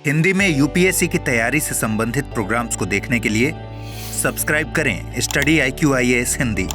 हिंदी में यूपीएससी की तैयारी से संबंधित प्रोग्राम्स को देखने के लिए सब्सक्राइब करें स्टडी IQ-IAS हिंदी।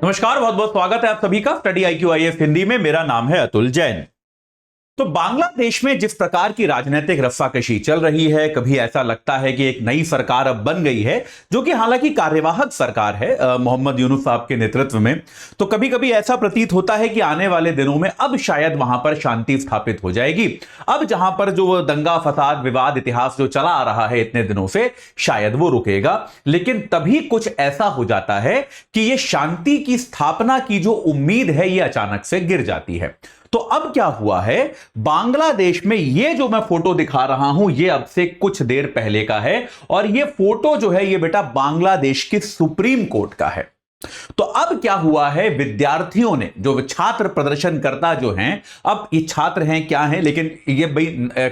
नमस्कार, बहुत बहुत स्वागत है आप सभी का स्टडी IQ-IAS हिंदी में। मेरा नाम है अतुल जैन। तो बांग्लादेश में जिस प्रकार की राजनीतिक रस्साकशी चल रही है, कभी ऐसा लगता है कि एक नई सरकार अब बन गई है, जो कि हालांकि कार्यवाहक सरकार है मोहम्मद यूनुस साहब के नेतृत्व में। तो कभी कभी ऐसा प्रतीत होता है कि आने वाले दिनों में अब शायद वहां पर शांति स्थापित हो जाएगी। अब जहां पर जो दंगा फसाद विवाद इतिहास जो चला आ रहा है इतने दिनों से, शायद वो रुकेगा। लेकिन तभी कुछ ऐसा हो जाता है कि ये शांति की स्थापना की जो उम्मीद है ये अचानक से गिर जाती है। तो अब क्या हुआ है, बांग्लादेश में ये जो मैं फोटो दिखा रहा हूं ये अब से कुछ देर पहले का है, और ये फोटो जो है ये बेटा बांग्लादेश की सुप्रीम कोर्ट का है। तो अब क्या हुआ है, विद्यार्थियों ने, जो छात्र प्रदर्शनकर्ता जो हैं, अब ये छात्र हैं क्या हैं, लेकिन ये भाई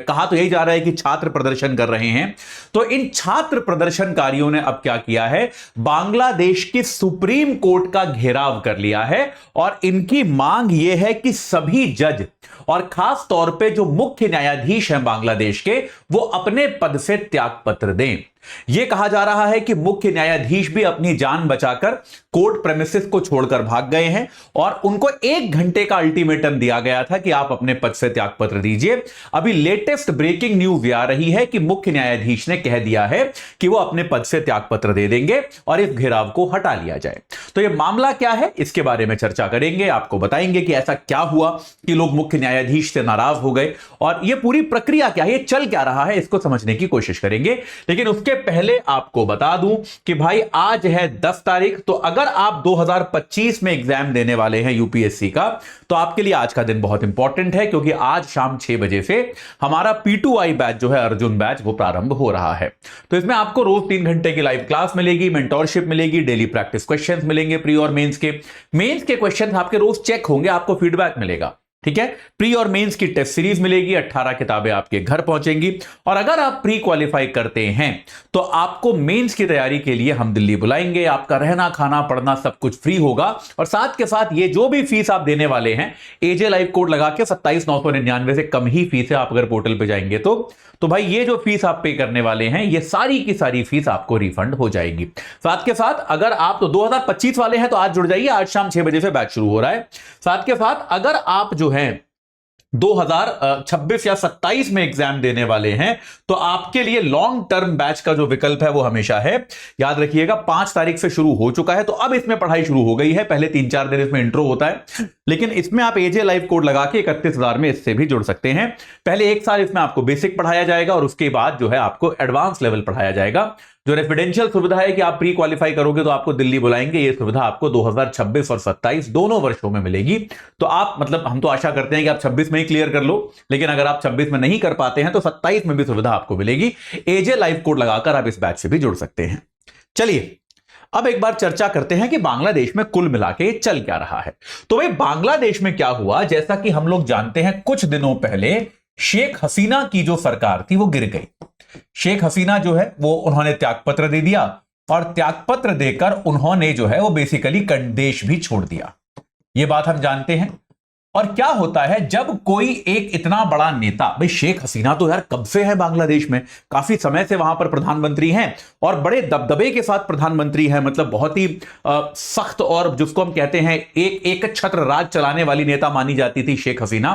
कहा तो यही जा रहा है कि छात्र प्रदर्शन कर रहे हैं। तो इन छात्र प्रदर्शनकारियों ने अब क्या किया है, बांग्लादेश की सुप्रीम कोर्ट का घेराव कर लिया है, और इनकी मांग यह है कि सभी जज और खास तौर पे जो मुख्य न्यायाधीश हैं बांग्लादेश के, वो अपने पद से त्यागपत्र दें। यह कहा जा रहा है कि मुख्य न्यायाधीश भी अपनी जान बचाकर कोर्ट प्रेमिसेस को छोड़कर भाग गए हैं, और उनको 1 घंटे का अल्टीमेटम दिया गया था कि आप अपने पद से त्यागपत्र दीजिए। अभी लेटेस्ट ब्रेकिंग न्यूज आ रही है कि मुख्य न्यायाधीश ने कह दिया है कि वो अपने पद से त्यागपत्र दे देंगे और इस घेराव को हटा लिया जाए। तो यह मामला क्या है, इसके बारे में चर्चा करेंगे, आपको बताएंगे कि ऐसा क्या हुआ कि लोग मुख्य न्यायाधीश से नाराज हो गए, और यह पूरी प्रक्रिया क्या है, यह चल क्या रहा है, इसको समझने की कोशिश करेंगे। लेकिन उसके पहले आपको बता दूं कि भाई आज है 10 तारीख, तो अगर आप 2025 में एग्जाम देने वाले हैं यूपीएससी का, तो आपके लिए आज का दिन बहुत इंपॉर्टेंट है, क्योंकि आज शाम 6 बजे से हमारा P2I बैच जो है, अर्जुन बैच, वो प्रारंभ हो रहा है। तो इसमें आपको रोज 3 घंटे की लाइव क्लास मिलेगी, मेंटोरशिप मिलेगी, डेली प्रैक्टिस क्वेश्चंस मिलेंगे, प्री और मेंस के क्वेश्चंस आपके रोज चेक होंगे, आपको फीडबैक मिलेगा, ठीक है। प्री और मेंस की टेस्ट सीरीज मिलेगी, 18 किताबें आपके घर पहुंचेंगी, और अगर आप प्री क्वालिफाई करते हैं तो आपको मेंस की तैयारी के लिए हम दिल्ली बुलाएंगे। आपका रहना खाना पढ़ना सब कुछ फ्री होगा, और साथ के साथ ये जो भी फीस आप देने वाले हैं, एजे लाइव कोड लगा के 27,999 से कम ही फीस है। आप अगर पोर्टल पे जाएंगे तो भाई ये जो फीस आप पे करने वाले हैं, ये सारी की सारी फीस आपको रिफंड हो जाएगी। साथ के साथ अगर आप तो 2025 वाले हैं तो आज जुड़ जाइए, आज शाम 6 बजे से बैच शुरू हो रहा है। साथ के साथ अगर आप जो हैं 2026 या 27 में एग्जाम देने वाले हैं, तो आपके लिए लॉन्ग टर्म बैच का जो विकल्प है वो हमेशा है। याद रखिएगा 5 तारीख से शुरू हो चुका है, तो अब इसमें पढ़ाई शुरू हो गई है। पहले 3-4 दिन इसमें इंट्रो होता है, लेकिन इसमें आप एजे लाइव कोड लगा के 31,000 में इससे भी जुड़ सकते हैं। पहले 1 साल इसमें आपको बेसिक पढ़ाया जाएगा, और उसके बाद जो है आपको एडवांस लेवल पढ़ाया जाएगा। जो रेसिडेंशियल सुविधा है कि आप प्री क्वालिफाई करोगे तो आपको दिल्ली बुलाएंगे, ये सुविधा आपको 2026 और 27 दोनों वर्षों में मिलेगी। तो आप मतलब हम तो आशा करते हैं कि आप 26 में ही क्लियर कर लो, लेकिन अगर आप 26 में नहीं कर पाते हैं तो 27 में भी सुविधा आपको मिलेगी। एजे लाइव कोड लगाकर आप इस बैच से भी जुड़ सकते हैं। चलिए अब एक बार चर्चा करते हैं कि बांग्लादेश में कुल मिला के चल क्या रहा है। तो भाई बांग्लादेश में क्या हुआ, जैसा कि हम लोग जानते हैं, कुछ दिनों पहले शेख हसीना की जो सरकार थी वो गिर गई। शेख हसीना जो है वो उन्होंने त्यागपत्र दे दिया, और त्यागपत्र देकर उन्होंने जो है वो बेसिकली देश भी छोड़ दिया। ये बात हम जानते हैं। और क्या होता है जब कोई एक इतना बड़ा नेता, भाई शेख हसीना तो यार कब से है बांग्लादेश में, काफी समय से वहां पर प्रधानमंत्री हैं, और बड़े दबदबे के साथ प्रधानमंत्री हैं, मतलब बहुत ही सख्त, और जिसको हम कहते हैं एक छत्र राज चलाने वाली नेता मानी जाती थी शेख हसीना।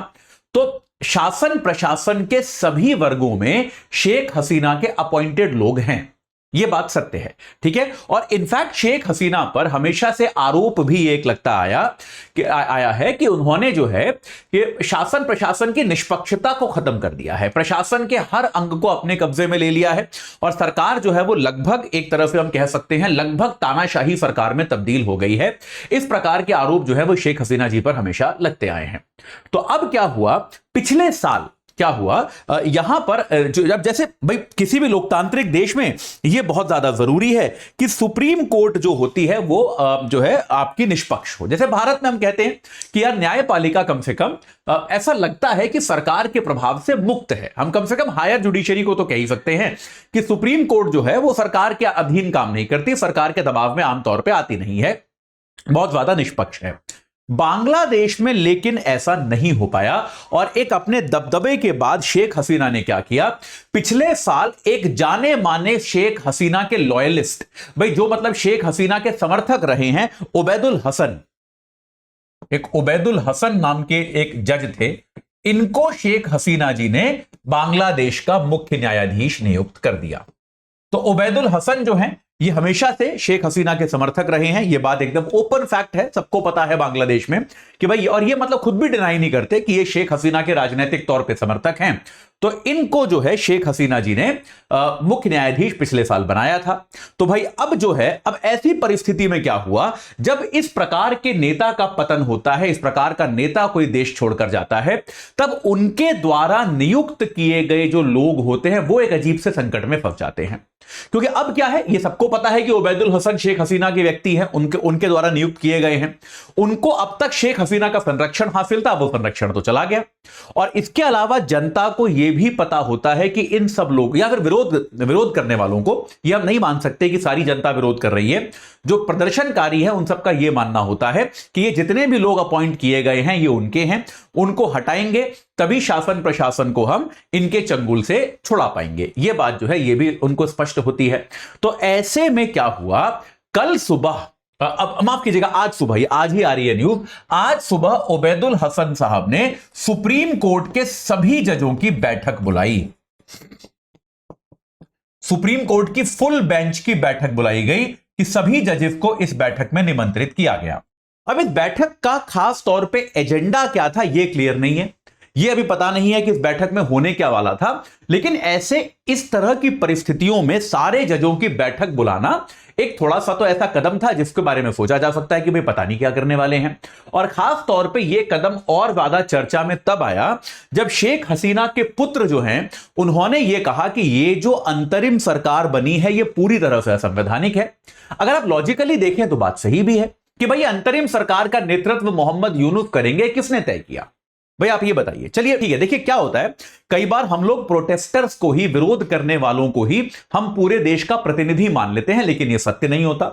तो शासन प्रशासन के सभी वर्गों में शेख हसीना के अपॉइंटेड लोग हैं, यह बात सत्य है, ठीक है। और इनफैक्ट शेख हसीना पर हमेशा से आरोप भी एक लगता आया है कि उन्होंने जो है कि शासन प्रशासन की निष्पक्षता को खत्म कर दिया है, प्रशासन के हर अंग को अपने कब्जे में ले लिया है, और सरकार जो है वो लगभग एक तरह से हम कह सकते हैं लगभग तानाशाही सरकार में तब्दील हो गई है। इस प्रकार के आरोप जो है वो शेख हसीना जी पर हमेशा लगते आए हैं। तो अब क्या हुआ, पिछले साल क्या हुआ, यहां पर जब जैसे भाई किसी भी लोकतांत्रिक देश में यह बहुत ज्यादा जरूरी है कि सुप्रीम कोर्ट जो होती है वो जो है आपकी निष्पक्ष हो। जैसे भारत में हम कहते हैं कि यार न्यायपालिका कम से कम ऐसा लगता है कि सरकार के प्रभाव से मुक्त है। हम कम से कम हायर जुडिशरी को तो कह ही सकते हैं कि सुप्रीम कोर्ट जो है वो सरकार के अधीन काम नहीं करती, सरकार के दबाव में आमतौर पर आती नहीं है, बहुत ज्यादा निष्पक्ष है। बांग्लादेश में लेकिन ऐसा नहीं हो पाया और एक अपने दबदबे के बाद शेख हसीना ने क्या किया, पिछले साल एक जाने माने शेख हसीना के लॉयलिस्ट, भाई जो मतलब शेख हसीना के समर्थक रहे हैं, उबैदुल हसन, एक उबैदुल हसन नाम के एक जज थे, इनको शेख हसीना जी ने बांग्लादेश का मुख्य न्यायाधीश नियुक्त कर दिया। तो उबैदुल हसन जो हैं ये हमेशा से शेख हसीना के समर्थक रहे हैं, ये बात एकदम ओपन फैक्ट है, सबको पता है बांग्लादेश में कि भाई, और ये मतलब खुद भी डिनाई नहीं करते कि ये शेख हसीना के राजनीतिक तौर पे समर्थक हैं। तो इनको जो है शेख हसीना जी ने मुख्य न्यायाधीश पिछले साल बनाया था। तो भाई अब जो है, अब ऐसी परिस्थिति में क्या हुआ, जब इस प्रकार के नेता का पतन होता है, इस प्रकार का नेता कोई देश छोड़कर जाता है, तब उनके द्वारा नियुक्त किए गए जो लोग होते हैं वो एक अजीब से संकट में फंस जाते हैं। क्योंकि अब क्या है, ये सबको पता है कि उबैदुल हसन शेख हसीना के व्यक्ति हैं, उनके द्वारा नियुक्त किए गए हैं, उनको अब तक शेख हसीना का संरक्षण हासिल था, वो संरक्षण तो चला गया। और इसके अलावा जनता को यह भी पता होता है कि इन सब लोग या फिर विरोध करने वालों को, यह हम नहीं मान सकते कि सारी जनता विरोध कर रही है, जो प्रदर्शनकारी है उन सबका यह मानना होता है कि ये जितने भी लोग अपॉइंट किए गए हैं ये उनके हैं, उनको हटाएंगे तभी शासन प्रशासन को हम इनके चंगुल से छुड़ा पाएंगे। यह बात जो है ये भी उनको स्पष्ट होती है। तो ऐसे में क्या हुआ, कल सुबह, अब माफ कीजिएगा आज सुबह, आज ही आ रही है न्यूज, आज सुबह उबैदुल हसन साहब ने सुप्रीम कोर्ट के सभी जजों की बैठक बुलाई। सुप्रीम कोर्ट की फुल बेंच की बैठक बुलाई गई कि सभी जजेस को इस बैठक में निमंत्रित किया गया। अब इस बैठक का खास तौर पे एजेंडा क्या था यह क्लियर नहीं है, यह अभी पता नहीं है कि इस बैठक में होने क्या वाला था, लेकिन ऐसे इस तरह की परिस्थितियों में सारे जजों की बैठक बुलाना एक थोड़ा सा तो ऐसा कदम था जिसके बारे में सोचा जा सकता है कि भाई पता नहीं क्या करने वाले हैं। और खास तौर पे यह कदम और ज्यादा चर्चा में तब आया जब शेख हसीना के पुत्र जो हैं उन्होंने यह कहा कि ये जो अंतरिम सरकार बनी है ये पूरी तरह से असंवैधानिक है। अगर आप लॉजिकली देखें तो बात सही भी है कि भाई अंतरिम सरकार का नेतृत्व मोहम्मद यूनुस करेंगे, किसने तय किया भाई आप ये बताइए। चलिए ठीक है, देखिए क्या होता है, कई बार हम लोग प्रोटेस्टर्स को ही, विरोध करने वालों को ही हम पूरे देश का प्रतिनिधि मान लेते हैं, लेकिन यह सत्य नहीं होता।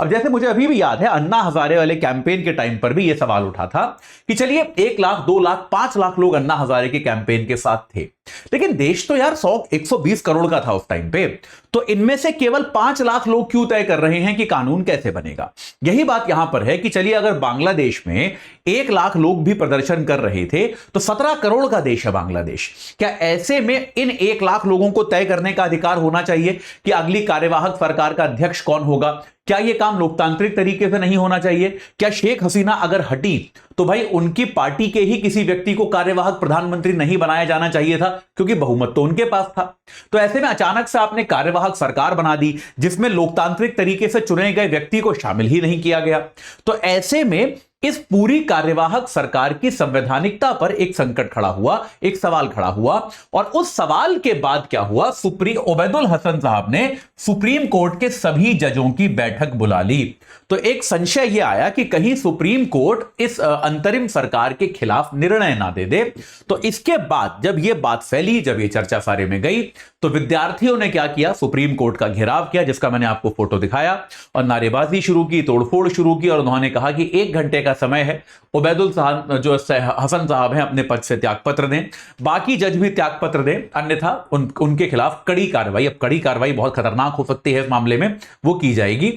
अब जैसे मुझे अभी भी याद है अन्ना हजारे वाले कैंपेन के टाइम पर भी यह सवाल उठा था कि चलिए 1 लाख 2 लाख 5 लाख लोग अन्ना हजारे के कैंपेन के साथ थे, लेकिन देश तो यार 120 करोड़ का था उस टाइम पे, तो इनमें से केवल 5 लाख लोग क्यों तय कर रहे हैं कि कानून कैसे बनेगा। यही बात यहां पर है कि चलिए अगर बांग्लादेश में 1 लाख लोग भी प्रदर्शन कर रहे थे तो 17 करोड़ का देश है बांग्लादेश, क्या ऐसे में इन 1 लाख लोगों को तय करने का अधिकार होना चाहिए कि अगली कार्यवाहक सरकार का अध्यक्ष कौन होगा? क्या यह काम लोकतांत्रिक तरीके से नहीं होना चाहिए? क्या शेख हसीना अगर हटी तो भाई उनकी पार्टी के ही किसी व्यक्ति को कार्यवाहक प्रधानमंत्री नहीं बनाया जाना चाहिए था, क्योंकि बहुमत तो उनके पास था। तो ऐसे में अचानक से आपने कार्यवाहक सरकार बना दी जिसमें लोकतांत्रिक तरीके से चुने गए व्यक्ति को शामिल ही नहीं किया गया। तो ऐसे में इस पूरी कार्यवाहक सरकार की संवैधानिकता पर एक संकट खड़ा हुआ, एक सवाल खड़ा हुआ। और उस सवाल के बाद क्या हुआ, उबैदुल हसन साहब ने सुप्रीम कोर्ट के सभी जजों की बैठक बुला ली। तो एक संशय यह आया कि कहीं सुप्रीम कोर्ट इस अंतरिम सरकार के खिलाफ निर्णय ना दे दे। तो इसके बाद जब यह बात फैली, जब यह चर्चा सारे में गई, तो विद्यार्थियों ने क्या किया, सुप्रीम कोर्ट का घेराव किया, जिसका मैंने आपको फोटो दिखाया, और नारेबाजी शुरू की, तोड़फोड़ शुरू की, और उन्होंने कहा कि 1 घंटे का समय है, उबैदुल हसन साहब हैं अपने पद से त्यागपत्र दें, बाकी जज भी त्यागपत्र दें, अन्यथा उनके खिलाफ कड़ी कार्रवाई, अब कड़ी कार्रवाई बहुत खतरनाक हो सकती है इस मामले में, वो की जाएगी।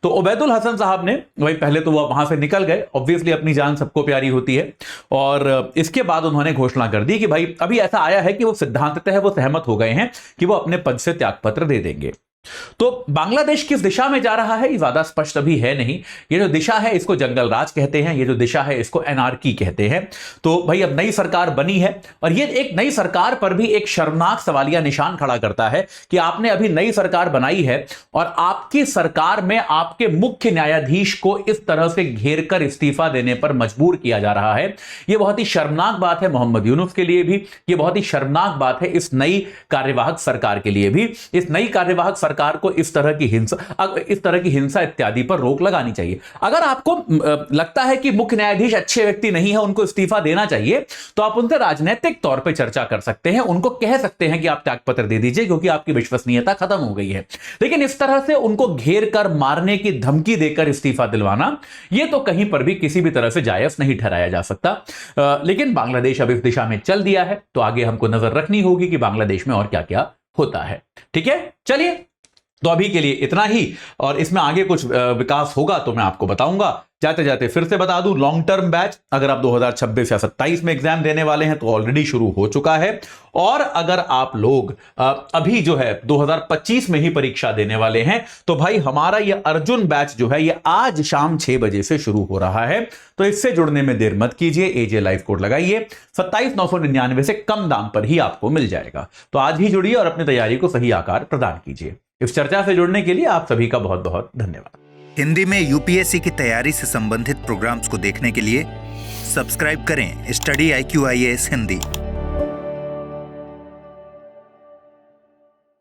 तो उबैदुल हसन साहब ने भाई पहले तो वो वहां से निकल गए, ऑब्वियसली अपनी जान सबको प्यारी होती है, और इसके बाद उन्होंने घोषणा कर दी कि भाई अभी ऐसा आया है कि वो सिद्धांततः वो सहमत हो गए हैं कि वो अपने पद से त्यागपत्र दे देंगे। तो बांग्लादेश किस दिशा में जा रहा है ये ज्यादा स्पष्ट अभी है नहीं। ये जो दिशा है इसको जंगल राज कहते हैं, ये जो दिशा है इसको एनार्की कहते हैं। तो भाई अब नई सरकार बनी है, और ये एक नई सरकार पर भी एक शर्मनाक सवालिया निशान खड़ा करता है कि आपने अभी नई सरकार बनाई है और आपकी सरकार में आपके मुख्य न्यायाधीश को इस तरह से घेर कर इस्तीफा देने पर मजबूर किया जा रहा है। यह बहुत ही शर्मनाक बात है मोहम्मद यूनुस के लिए भी, यह बहुत ही शर्मनाक बात है इस नई कार्यवाहक सरकार के लिए भी। इस नई कार्यवाहक सरकार सरकार को इस तरह की हिंसा इत्यादि पर रोक लगानी चाहिए। अगर आपको लगता है कि मुख्य न्यायाधीश अच्छे व्यक्ति नहीं है, उनको इस्तीफा देना चाहिए, तो आप उनसे राजनीतिक तौर पर चर्चा कर सकते हैं, उनको कह सकते हैं कि आप त्यागपत्र दे दीजिए क्योंकि आपकी विश्वसनीयता खत्म हो गई है। लेकिन इस तरह से उनको घेर कर मारने की धमकी देकर इस्तीफा दिलवाना, यह तो कहीं पर भी किसी भी तरह से जायज नहीं ठहराया जा सकता। लेकिन बांग्लादेश अब इस दिशा में चल दिया है, तो आगे हमको नजर रखनी होगी कि बांग्लादेश में और क्या क्या होता है। ठीक है, चलिए, तो अभी के लिए इतना ही, और इसमें आगे कुछ विकास होगा तो मैं आपको बताऊंगा। जाते जाते फिर से बता दूं, लॉन्ग टर्म बैच अगर आप 2026 या 27 में एग्जाम देने वाले हैं तो ऑलरेडी शुरू हो चुका है, और अगर आप लोग अभी जो है 2025 में ही परीक्षा देने वाले हैं तो भाई हमारा ये अर्जुन बैच जो है ये आज शाम 6 बजे से शुरू हो रहा है। तो इससे जुड़ने में देर मत कीजिए, एजे लाइव कोड लगाइए, 27,999 से कम दाम पर ही आपको मिल जाएगा। तो आज ही जुड़िए और अपनी तैयारी को सही आकार प्रदान कीजिए। इस चर्चा से जुड़ने के लिए आप सभी का बहुत बहुत धन्यवाद। हिंदी में यूपीएससी की तैयारी से संबंधित प्रोग्राम्स को देखने के लिए सब्सक्राइब करें स्टडी IQ IAS हिंदी।